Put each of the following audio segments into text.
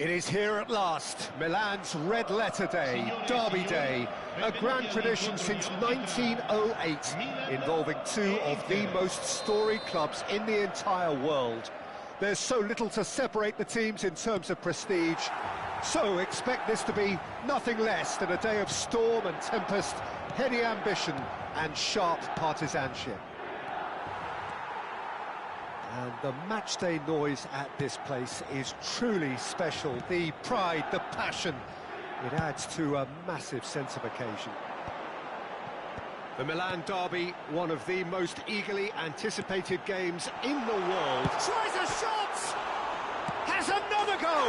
It is here at last, Milan's red letter day, derby day, a grand tradition since 1908, involving two of the most storied clubs in the entire world. There's so little to separate the teams in terms of prestige, so expect this to be nothing less than a day of storm and tempest, heady ambition and sharp partisanship. And the matchday noise at this place is truly special. The pride, the passion, it adds to a massive sense of occasion. The Milan derby, one of the most eagerly anticipated games in the world. Tries a shot! Has another go!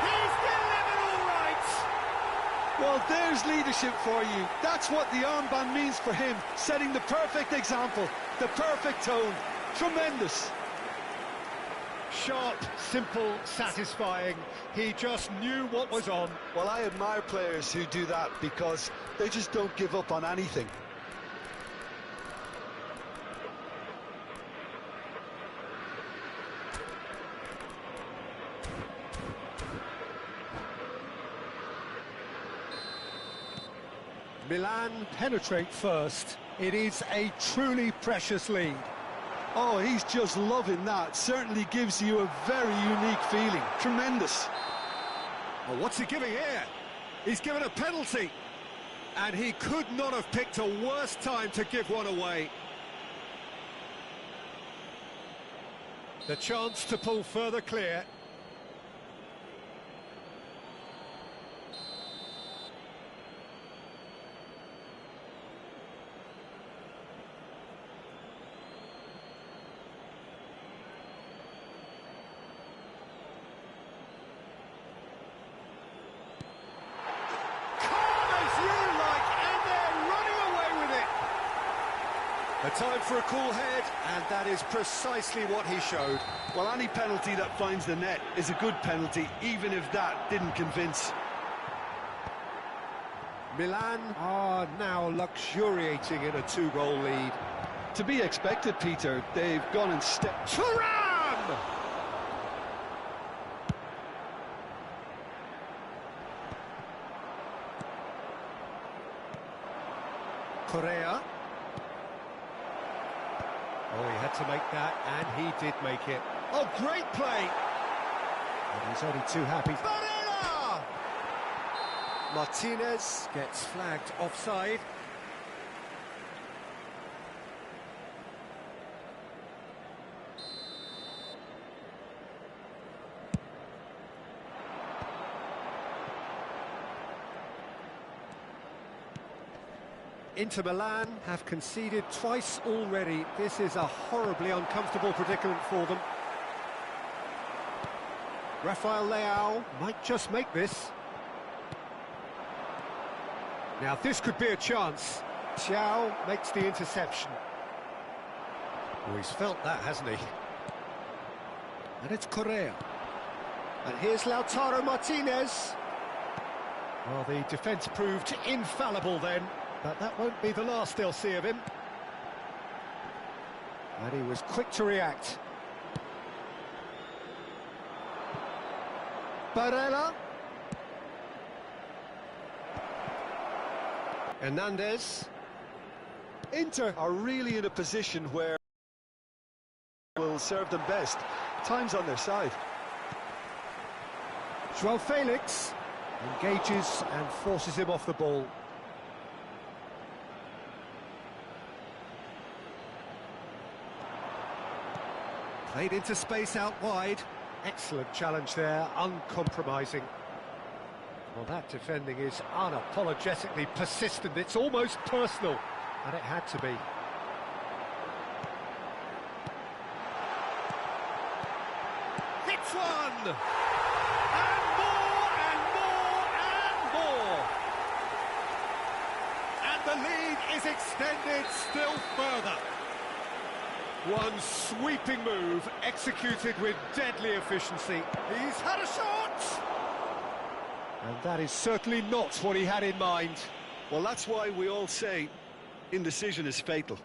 He's delivered all right! Well, there's leadership for you. That's what the armband means for him, setting the perfect example, the perfect tone. Tremendous. Sharp, simple, satisfying. He just knew what was on. Well, I admire players who do that because they just don't give up on anything. Milan penetrate first. It is a truly precious lead. Oh, he's just loving that. Certainly gives you a very unique feeling. Tremendous. Well, what's he giving here? He's given a penalty. And he could not have picked a worse time to give one away. The chance to pull further clear. A time for a cool head, and that is precisely what he showed. Well, any penalty that finds the net is a good penalty, even if that didn't convince. Milan are now luxuriating in a two-goal lead. To be expected, Peter. They've gone and stepped... Thuram! Correa. Oh, he had to make that, and he did make it. Oh, great play! And he's only too happy. Barella! Martinez gets flagged offside. Inter Milan have conceded twice already. This is a horribly uncomfortable predicament for them. Rafael Leao might just make this. Now this could be a chance. Xiao makes the interception. Oh, he's felt that, hasn't he? And it's Correa. And here's Lautaro Martinez. Well, the defence proved infallible then. But that won't be the last they'll see of him. And he was quick to react. Barella. Hernandez. Inter are really in a position where will serve them best. Time's on their side. Joao Felix engages and forces him off the ball. Played into space out wide. Excellent challenge there, uncompromising. Well, that defending is unapologetically persistent. It's almost personal, and it had to be. Hits one! And more, and more, and more! And the lead is extended still further. One sweeping move, executed with deadly efficiency. He's had a shot! And that is certainly not what he had in mind. Well, that's why we all say indecision is fatal.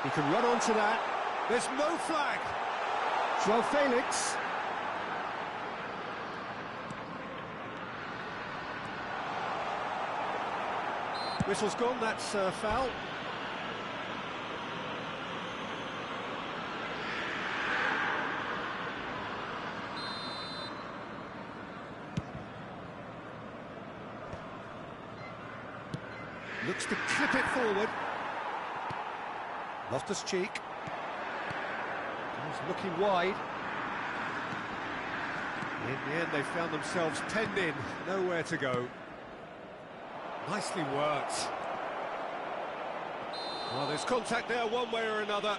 He can run onto that. There's no flag. João Felix. Whistle's gone, that's foul. Looks to clip it forward. Loftus-Cheek. He's looking wide. In the end, they found themselves penned in, nowhere to go. Nicely worked. Well, there's contact there one way or another.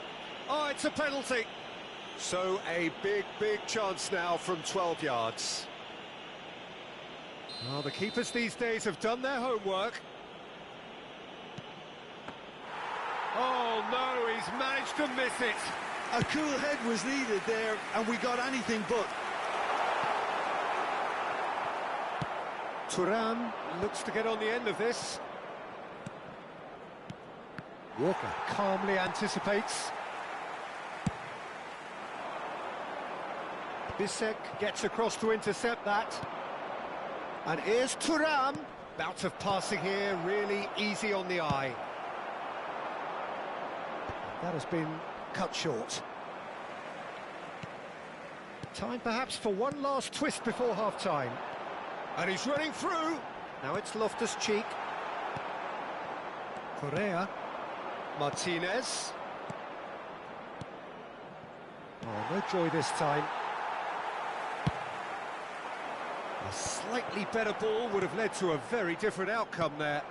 Oh, it's a penalty. So a big, big chance now from 12 yards. Well, the keepers these days have done their homework. Oh, no, he's managed to miss it. A cool head was needed there, and we got anything but. Thuram looks to get on the end of this. Walker calmly anticipates. Bisek gets across to intercept that. And here's Thuram. Bout of passing here, really easy on the eye. That has been cut short. Time perhaps for one last twist before half-time. And he's running through. Now it's Loftus-Cheek. Correa. Martinez. Oh, no joy this time. A slightly better ball would have led to a very different outcome there.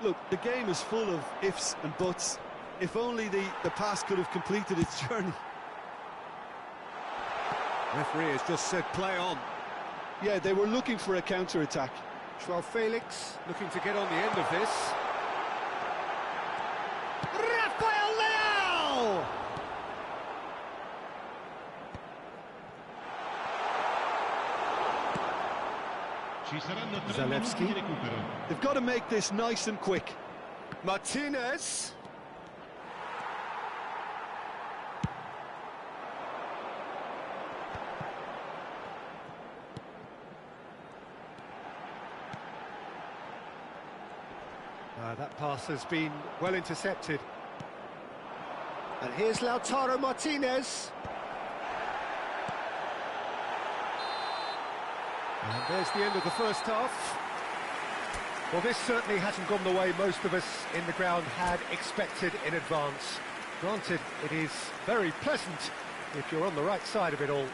Look, the game is full of ifs and buts. If only the pass could have completed its journey. Referee has just said play on. Yeah, they were looking for a counter-attack. João Felix looking to get on the end of this. Rafael Leão! Zalewski. They've got to make this nice and quick. Martinez. That pass has been well intercepted. And here's Lautaro Martinez. And there's the end of the first half. Well, this certainly hasn't gone the way most of us in the ground had expected in advance. Granted, it is very pleasant if you're on the right side of it all.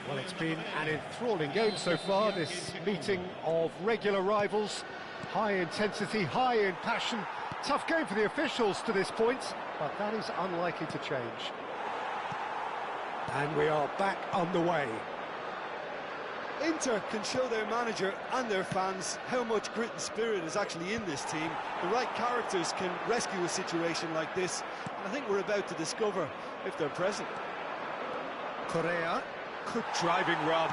Well, it's been an enthralling game so far, this meeting of regular rivals. High intensity, high in passion. Tough game for the officials to this point, but that is unlikely to change. And we are back underway. Inter can show their manager and their fans how much grit and spirit is actually in this team. The right characters can rescue a situation like this, and I think we're about to discover if they're present. Correa, good driving run.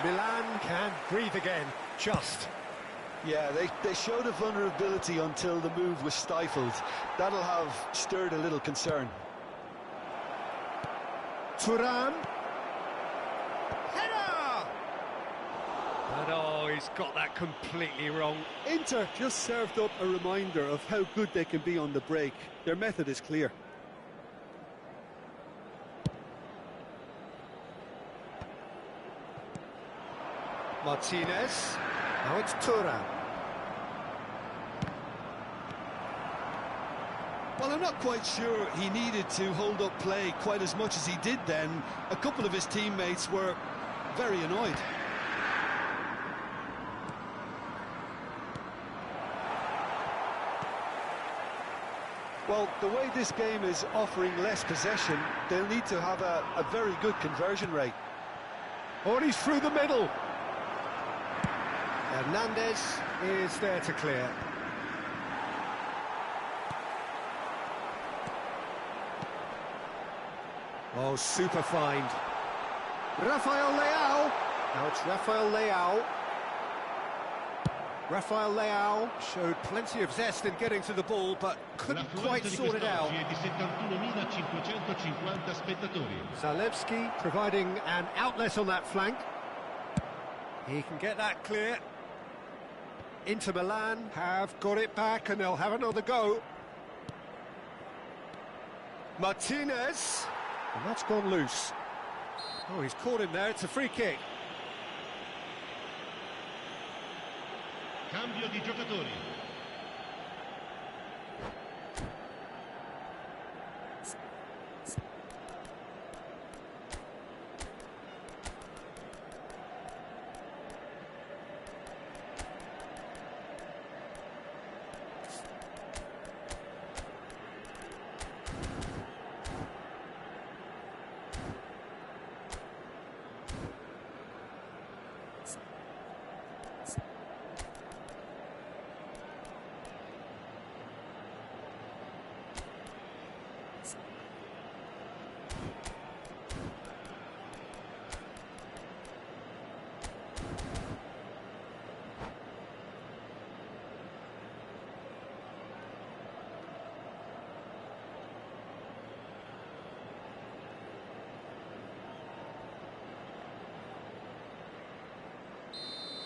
Milan can breathe again, just. Yeah, they showed a vulnerability until the move was stifled. That'll have stirred a little concern. Thuram. Header! And oh, he's got that completely wrong. Inter just served up a reminder of how good they can be on the break. Their method is clear. Martinez. Now it's Thuram. Well, I'm not quite sure he needed to hold up play quite as much as he did then. A couple of his teammates were very annoyed. Well, the way this game is offering less possession, they'll need to have a very good conversion rate. Oh, he's through the middle. Hernandez is there to clear. Oh, super find. Rafael Leão. Now it's Rafael Leão. Rafael Leao showed plenty of zest in getting to the ball, but couldn't quite sort it out. Zalewski providing an outlet on that flank. He can get that clear. Inter Milan have got it back and they'll have another go. Martinez, and that's gone loose. Oh, he's caught him there, it's a free kick. Cambio di giocatori.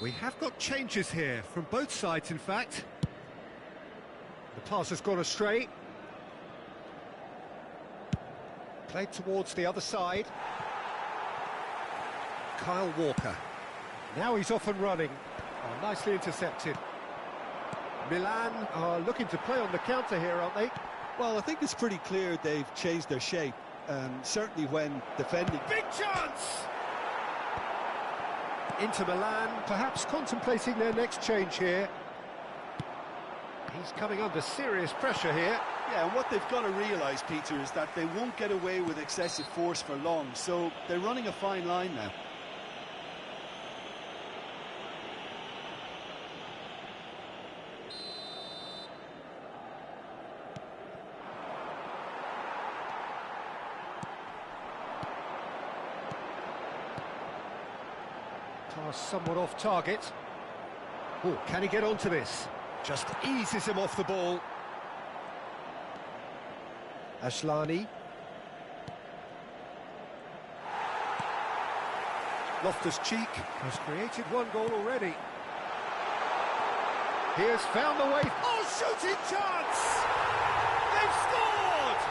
We have got changes here, from both sides in fact. The pass has gone astray. Played towards the other side. Kyle Walker. Now he's off and running. Oh, nicely intercepted. Milan are looking to play on the counter here, aren't they? Well, I think it's pretty clear they've changed their shape, certainly when defending. Big chance! Inter Milan perhaps contemplating their next change here. He's coming under serious pressure here. Yeah, and what they've got to realise, Peter, is that they won't get away with excessive force for long, so they're running a fine line now. Pass somewhat off target. Oh, can he get onto this? Just eases him off the ball. Ashlani. Loftus-Cheek has created one goal already. He has found the way. Oh, shooting chance! They've scored!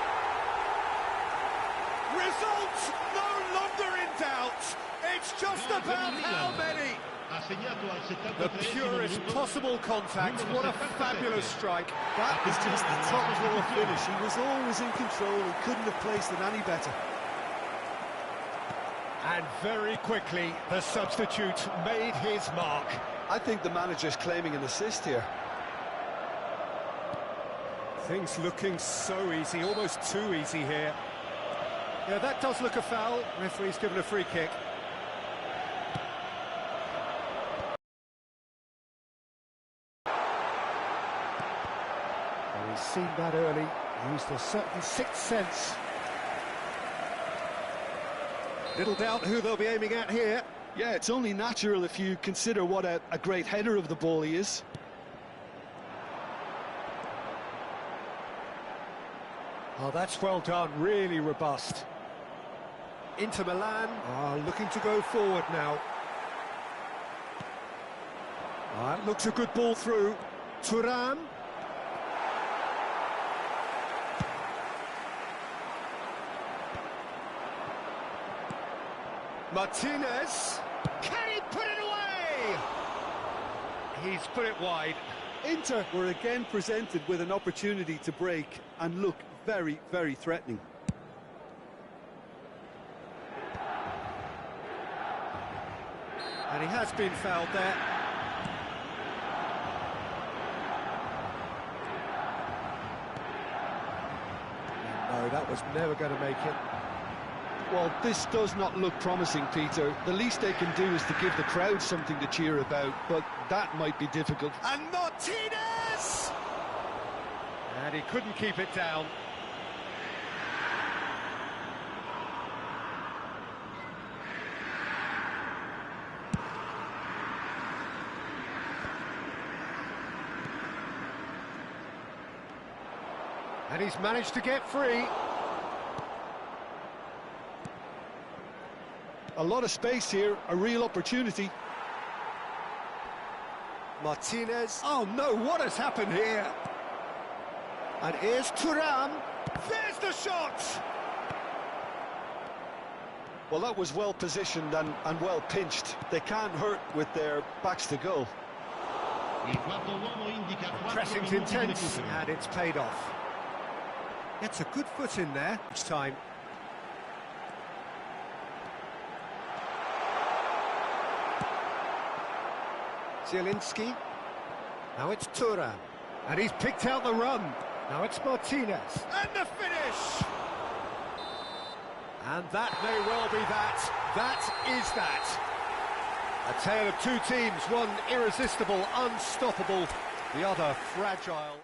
Result no longer in doubt. It's just about how many. The purest possible contact. What a fabulous strike. That is just the top drawer finish. He was always in control and couldn't have placed it any better. And very quickly, the substitute made his mark. I think the manager's claiming an assist here. Things looking so easy, almost too easy here. Yeah, that does look a foul. Referee's given a free kick. He's seen that early, used a certain sixth sense. Little doubt who they'll be aiming at here. Yeah, it's only natural if you consider what a great header of the ball he is. Oh, that's well done, really robust. Inter Milan are looking to go forward now. That looks a good ball through. Thuram. Martinez, can he put it away? He's put it wide. Inter were again presented with an opportunity to break and look very, very threatening. And he has been fouled there. No, that was never going to make it. Well, this does not look promising, Peter. The least they can do is to give the crowd something to cheer about, but that might be difficult. And Martinez! And he couldn't keep it down. And he's managed to get free. A lot of space here, a real opportunity. Martinez. Oh no, what has happened here? And here's Thuram. There's the shot! Well, that was well positioned and well pinched. They can't hurt with their backs to goal. Pressing's intense, and it's paid off. Gets a good foot in there each time. Zielinski. Now it's Thuram. And he's picked out the run. Now it's Martinez. And the finish! And that may well be that. That is that. A tale of two teams, one irresistible, unstoppable, the other fragile.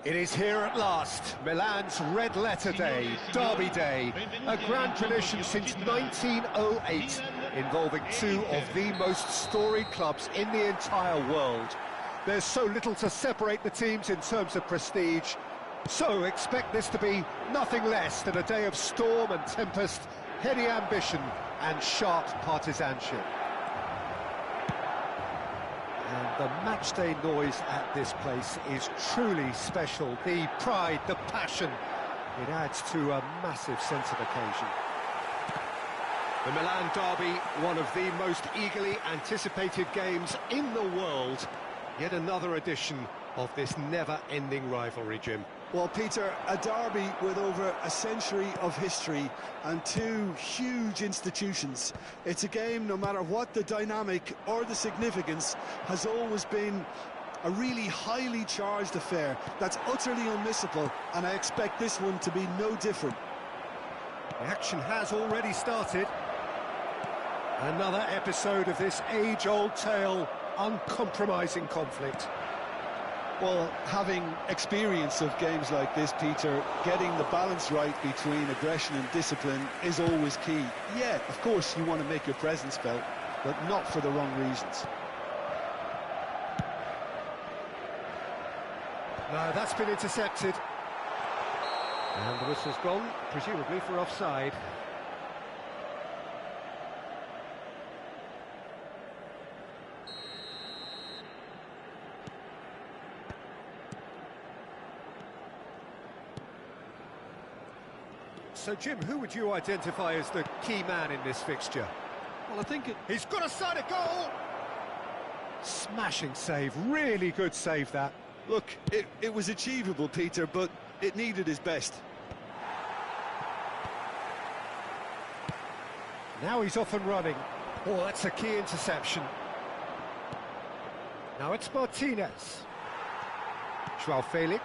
It is here at last, Milan's red letter day, Derby Day, a grand tradition since 1908, involving two of the most storied clubs in the entire world. There's so little to separate the teams in terms of prestige, so expect this to be nothing less than a day of storm and tempest, heady ambition and sharp partisanship. And the matchday noise at this place is truly special. The pride, the passion, it adds to a massive sense of occasion. The Milan derby, one of the most eagerly anticipated games in the world. Yet another edition of this never-ending rivalry, Jim. Well, Peter, a derby with over a century of history and two huge institutions. It's a game, no matter what the dynamic or the significance, has always been a really highly charged affair that's utterly unmissable, and I expect this one to be no different. The action has already started. Another episode of this age-old tale, uncompromising conflict. Well, having experience of games like this, Peter, getting the balance right between aggression and discipline is always key. Yeah, of course, you want to make your presence felt, but not for the wrong reasons. No, that's been intercepted. And the whistle's gone, presumably for offside. So, Jim, who would you identify as the key man in this fixture? Well, I think He's got a side of goal! Smashing save, really good save that. Look, it was achievable, Peter, but it needed his best. Now he's off and running. Oh, that's a key interception. Now it's Martinez. Joao Felix.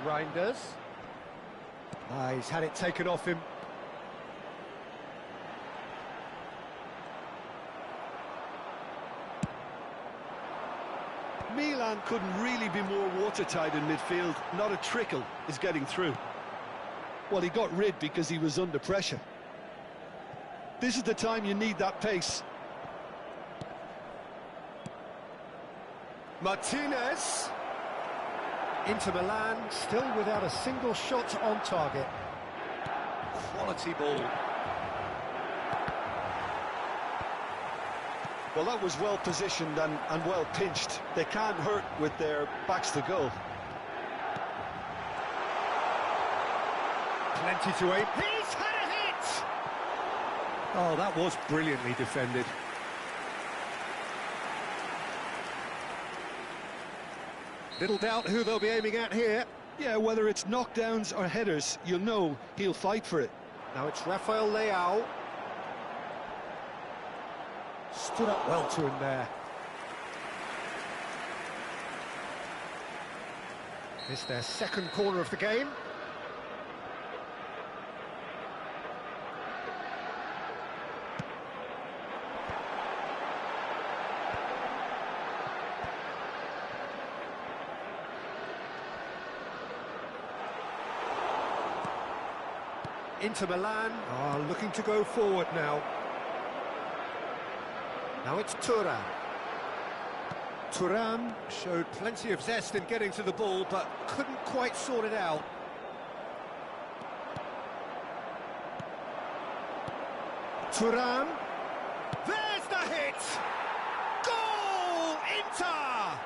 Reinders. He's had it taken off him. Milan couldn't really be more watertight in midfield. Not a trickle is getting through. Well, he got rid because he was under pressure. This is the time you need that pace. Martinez. Inter Milan still without a single shot on target. Quality ball. Well, that was well positioned and well pinched. They can't hurt with their backs to goal. Plenty to aim. He's had a hit! Oh, that was brilliantly defended. Little doubt who they'll be aiming at here. Yeah, whether it's knockdowns or headers, you'll know he'll fight for it. Now it's Rafael Leao. Stood up well to him there. It's their second corner of the game. Inter Milan are looking to go forward now. Now it's Thuram. Thuram showed plenty of zest in getting to the ball, but couldn't quite sort it out. Thuram. There's the hit! Goal! Inter!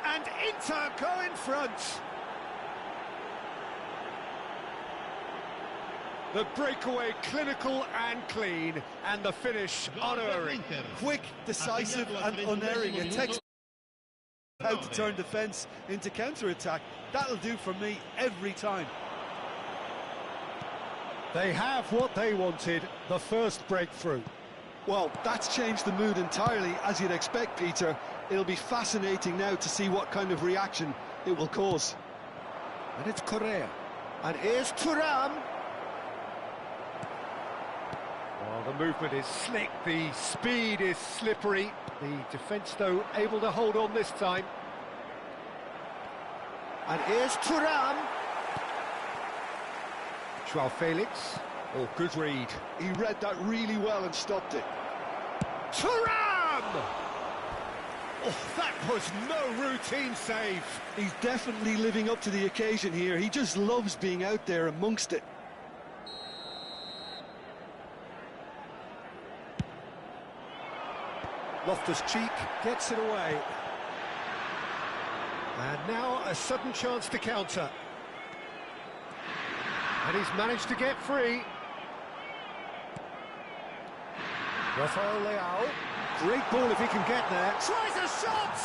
And Inter go in front. The breakaway clinical and clean, and the finish unerring. Quick, decisive and unerring. It takes how to turn defence into counter-attack. That'll do for me every time. They have what they wanted, the first breakthrough. Well, that's changed the mood entirely, as you'd expect, Peter. It'll be fascinating now to see what kind of reaction it will cause. And it's Correa. And here's Thuram. Well, the movement is slick, the speed is slippery. The defence, though, able to hold on this time. And here's Thuram. Joao Felix. Oh, good read. He read that really well and stopped it. Thuram! Oh, that was no routine save. He's definitely living up to the occasion here. He just loves being out there amongst it. Loftus-Cheek gets it away. And now a sudden chance to counter. And he's managed to get free. Rafael Leao. Great ball if he can get there. Tries a shot!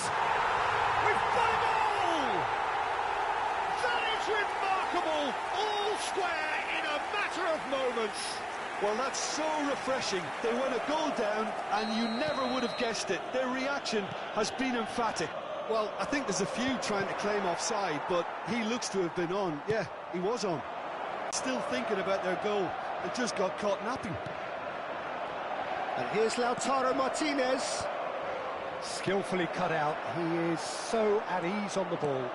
We've got a goal! That is remarkable! All square in a matter of moments. Well, that's so refreshing. They went a goal down, and you never would have guessed it. Their reaction has been emphatic. Well, I think there's a few trying to claim offside, but he looks to have been on. Yeah, he was on. Still thinking about their goal. They just got caught napping. And here's Lautaro Martinez. Skillfully cut out. He is so at ease on the ball.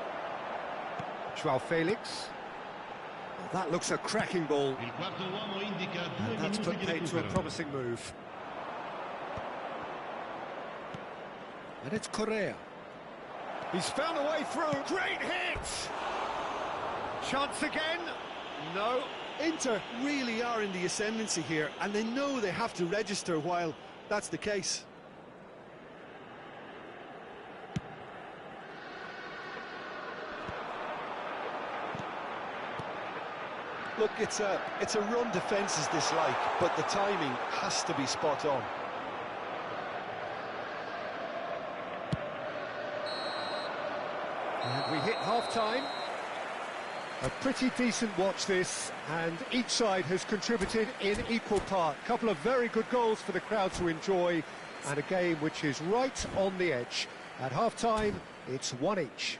Joao Felix. Well, that looks a cracking ball. And that's put paid to a promising move. And it's Correa. He's found a way through. Great hit! Chance again? No. Inter really are in the ascendancy here, and they know they have to register while that's the case. Look, it's a run defence is dislike, but the timing has to be spot on. And we hit half-time. A pretty decent watch this, and each side has contributed in equal part. A couple of very good goals for the crowd to enjoy, and a game which is right on the edge. At half-time, it's 1 each.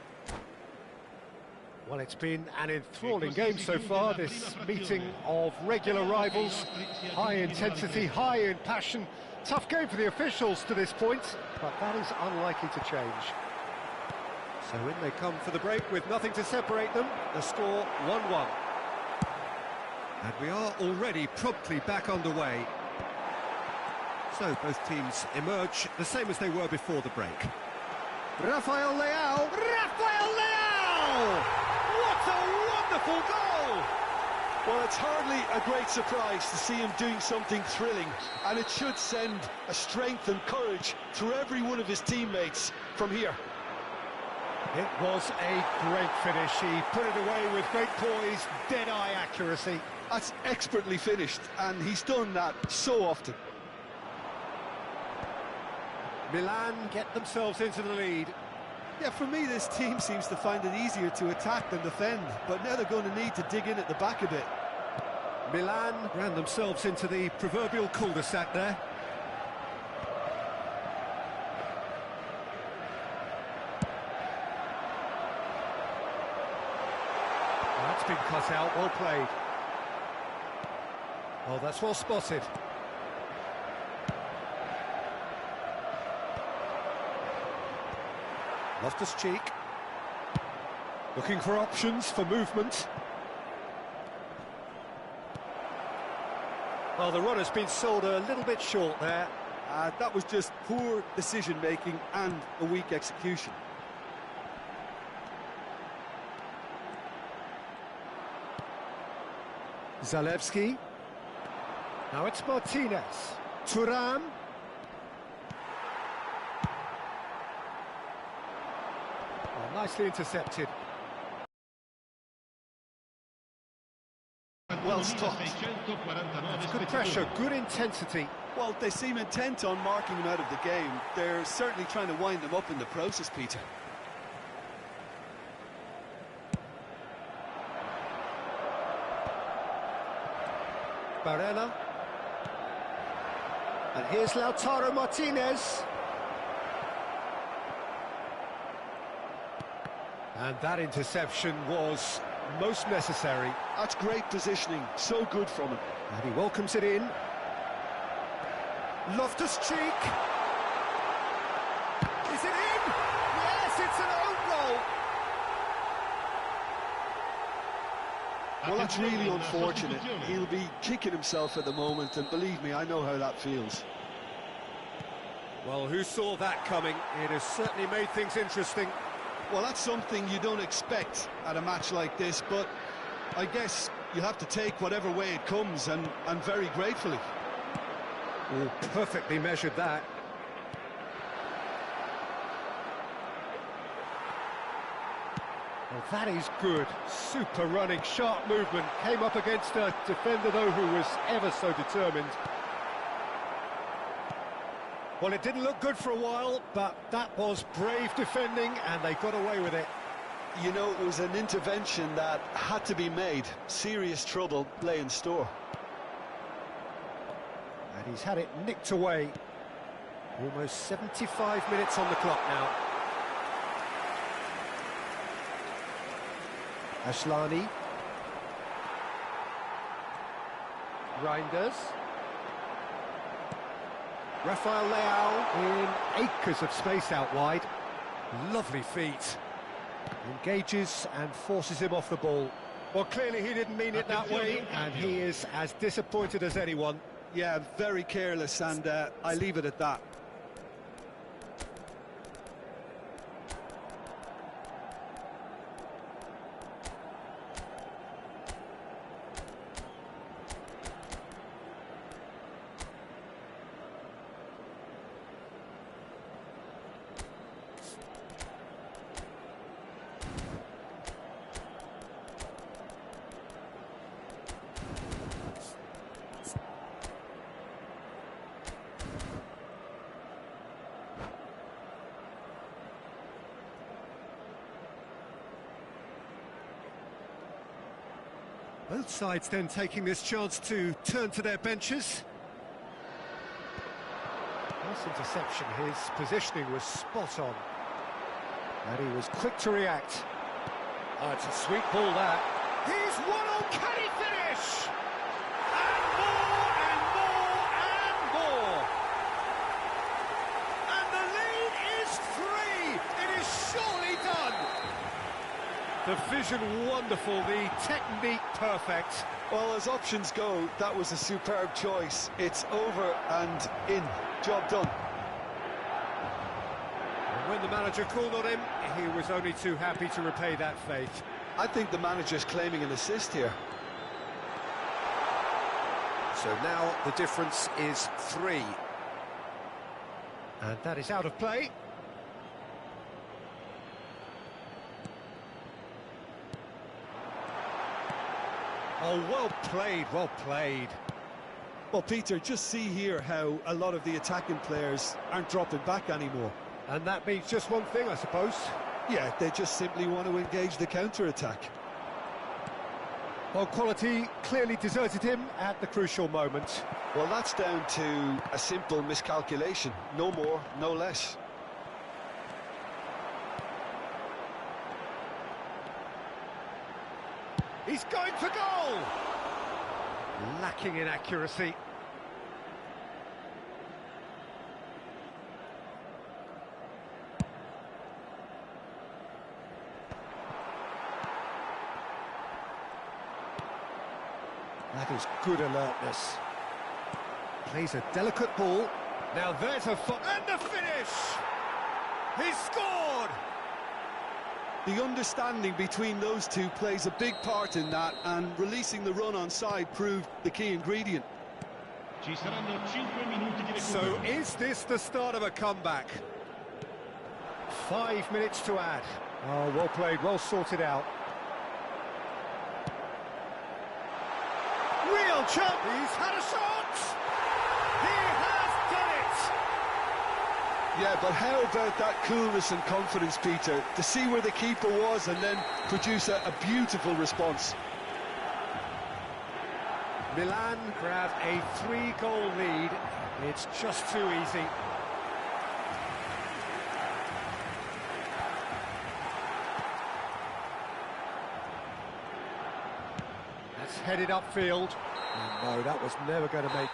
Well, it's been an enthralling game so far, this meeting of regular rivals. High intensity, high in passion. Tough game for the officials to this point, but that is unlikely to change. So in they come for the break with nothing to separate them. The score 1-1. And we are already promptly back underway. So both teams emerge the same as they were before the break. Rafael Leao! Rafael Leao! What a wonderful goal! Well, it's hardly a great surprise to see him doing something thrilling, and it should send a strength and courage through every one of his teammates from here. It was a great finish. He put it away with great poise, dead-eye accuracy. That's expertly finished, and he's done that so often. Milan get themselves into the lead. Yeah, for me, this team seems to find it easier to attack than defend, but now they're going to need to dig in at the back a bit. Milan ran themselves into the proverbial cul-de-sac there. That's been cut out, well played. Oh, that's well spotted. Loftus-Cheek. Looking for options for movement. Well, the run has been sold a little bit short there. That was just poor decision-making and a weak execution. Zalewski. Now it's Martinez. Thuram. Oh, nicely intercepted. Well stopped. Good pressure, good intensity. Well, they seem intent on marking him out of the game. They're certainly trying to wind him up in the process, Peter. Barella. And here's Lautaro Martinez. And that interception was most necessary. That's great positioning, so good from him. And he welcomes it in. Loftus-Cheek. Is it in? Yes, it's an own goal. Well, that's really unfortunate. He'll be kicking himself at the moment, and believe me, I know how that feels. Well, who saw that coming? It has certainly made things interesting. Well, that's something you don't expect at a match like this, but I guess you have to take whatever way it comes, and very gratefully. Oh, perfectly measured that. Well, that is good. Super running, sharp movement. Came up against a defender, though, who was ever so determined. Well, it didn't look good for a while, but that was brave defending, and they got away with it. You know, it was an intervention that had to be made. Serious trouble lay in store. And he's had it nicked away. Almost 75 minutes on the clock now. Ashlani. Reinders. Rafael Leao in acres of space out wide. Lovely feet. Engages and forces him off the ball. Well, clearly he didn't mean it that way, and he is as disappointed as anyone. Yeah, very careless, and I leave it at that. Both sides then taking this chance to turn to their benches. Nice interception, his positioning was spot on. And he was quick to react. Oh, it's a sweet ball, that. He's one on, can he finish? And more, and more, and more. And the lead is 3. It is surely done. The vision wonderful, the technique perfect. Well, as options go, that was a superb choice. It's over and in. Job done. And when the manager called on him, he was only too happy to repay that faith. I think the manager's claiming an assist here. So now the difference is 3. And that is out of play. Oh, well played, well played. Well, Peter, just see here how a lot of the attacking players aren't dropping back anymore. And that means just one thing, I suppose. Yeah, they just simply want to engage the counter-attack. Well, quality clearly deserted him at the crucial moment. Well, that's down to a simple miscalculation. No more, no less. He's going for goal! Lacking in accuracy. That is good alertness. Plays a delicate ball. Now there's a and the finish! He's scored! The understanding between those two plays a big part in that, and releasing the run on side proved the key ingredient. So is this the start of a comeback? 5 minutes to add. Oh, well played, well sorted out. Real chance! He's had a shot! He has done it! Yeah, but how about that coolness and confidence, Peter, to see where the keeper was and then produce a beautiful response. Milan grab a 3-goal lead. It's just too easy. That's headed upfield. Oh, no, that was never going to make...